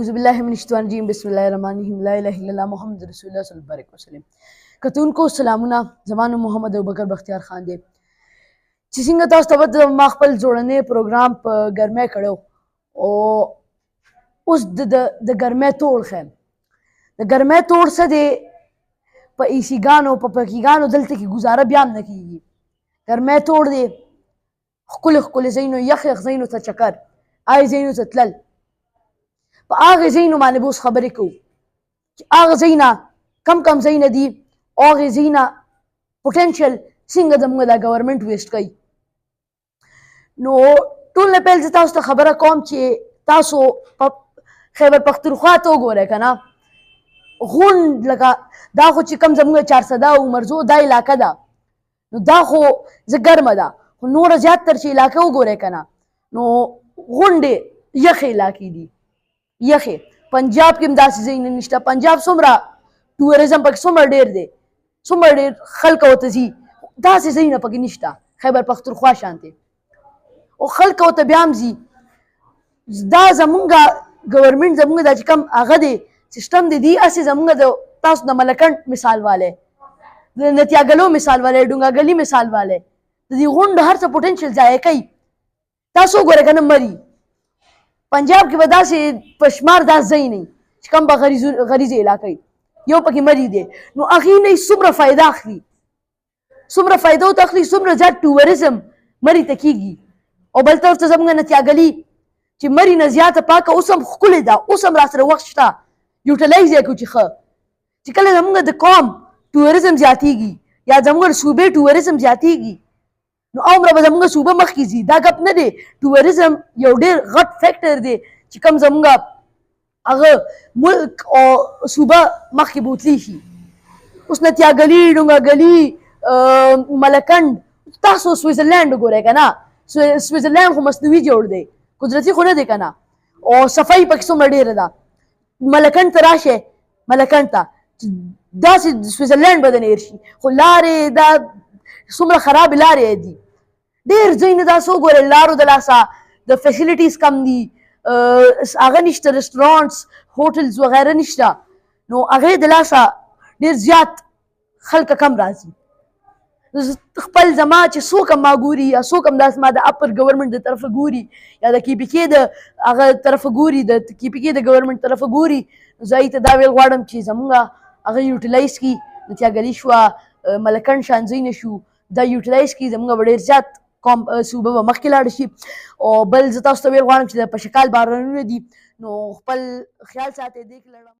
أعوذ بالله من الشیطان الرجیم بسم الله الرحمن الرحیم لا اله الا الله محمد رسول الله صلی الله علیه وسلم. کتونکو سلامونه، زما نوم محمد ابوبکر بختیار خان دی. چې څنګه تاسو ته ما خپل جوړنې پروګرام په ګرمۍ کړو او اوس د ګرمۍ توړ ښیم. د ګرمۍ توړ څه دی؟ په ایسي ګانو په پکیګانو دلته کې ګزاره بیا هم نه کېږي. ګرمۍ توړ دی، ښکلي ښکلي ځایونو، یخ یخ ځایونو ته چکر، هغې ځایونو ته تلل. په هغې ځایونو باندې به اوس خبرې کوو چې هغه ځایونه کم کم ځایونه دي او هغې ځایونه پوټینشل څنګه زموږ دا ګورمنټ ویسټ کوي. نو ټول نه پیل زه تاسو ته خبره کوم چې تاسو په خیبر پښتونخوا ته وګورئ که نه، غونډ لکه دا خو چې کوم زموږ چارسده او مرزو دا علاقه ده، نو دا خو زه ګرمه ده، خو نوره زیاتتر چې علاقه وګورئ که نه، نو غونډې یخې علاقې دي، یخې. پنجاب کې هم داسې ځایونه نشته. پنجاب څومره ټوریزم پکې څومره ډېر دی، څومره ډېر خلک ورته ځي، داسې ځایونه پکې نشته خیبر پښتونخوا شانتې. او خلک ورته بیا هم ځي. دا زمونږ ګورمنټ زمونږ دا چې کوم هغه دی سیسټم دی، دی هسې زمونږ د تاسو د ملکنډ مثال والی، د نتیاګلو مثال والی، ډونګاګلي مثال والی، د دې غونډو هر څه پوټینشل ضایع کوي. تاسو وګورئ که نه مري پنجاب کې به داسې په شمار دا ځای نه چې کوم به غریزې علاقه وي، یو پکې مري دی. نو هغې نه یې څومره فایده اخلي، څومره فایده ورته اخلي، څومره زیات ټوریزم مري ته کېږي. او بل طرف ته زموږ نتیاګلي چې مري نه زیاته پاکه اوس هم ښکلې ده، اوس هم راسره وخت شته یوټیلایز یې کړو چې ښه چې کله زموږ د قوم ټوریزم زیاتېږي یا زموږ د صوبې ټوریزم زیاتېږي، نو عمره به زموږ صوبه مخکې ځي. دا ګپ نه دی. ټوریزم یو ډېر غټ فیکټر دی چې کوم زموږ هغه ملک او صوبه مخکې بوتلی شي. اوس نتیاګلي، ډونګاګلي، ملکنډ، تاسو سویزرلینډ وګورئ که نه، سویزرلینډ خو مصنوعي جوړ دی، قدرتي خو نه دی که نه، او صفایي پکې څومره ډېره ده. ملکنډ ته راشئ، ملکنډ ته داسې سویزرلینډ به درنه هېر شي. خو لارې دا څومره خرابې لارې دي، ډېر ځایونه داسې وګورئ لارو د لاسه د فیسیلیټیز کم دي، هغه نشته، رسټورانټس، هوټلز وغیره نشته، نو هغې د لاسه ډېر زیات خلک کم راځي. خپل زما چې څوک هم ما ګوري یا څوک هم داسې ما د اپر ګورمنټ د طرفه ګوري یا د کې پي کې د هغه طرفه ګوري، د کې پي کې د ګورمنټ طرفه ګوري، نو زه هغې ته دا ویل غواړم چې زموږ هغه یوټیلایز کړي. نتیاګلي شوه، ملکنډ شان ځایونه شو، دا یوټیلایز کړي، زموږ به ډېر زیات قوم صوبه به مخکې لاړه شي. او بل زه تاسو ته ویل غواړم چې د پشکال بارانونه دي، نو خپل خیال ساتئ. دې کې لړم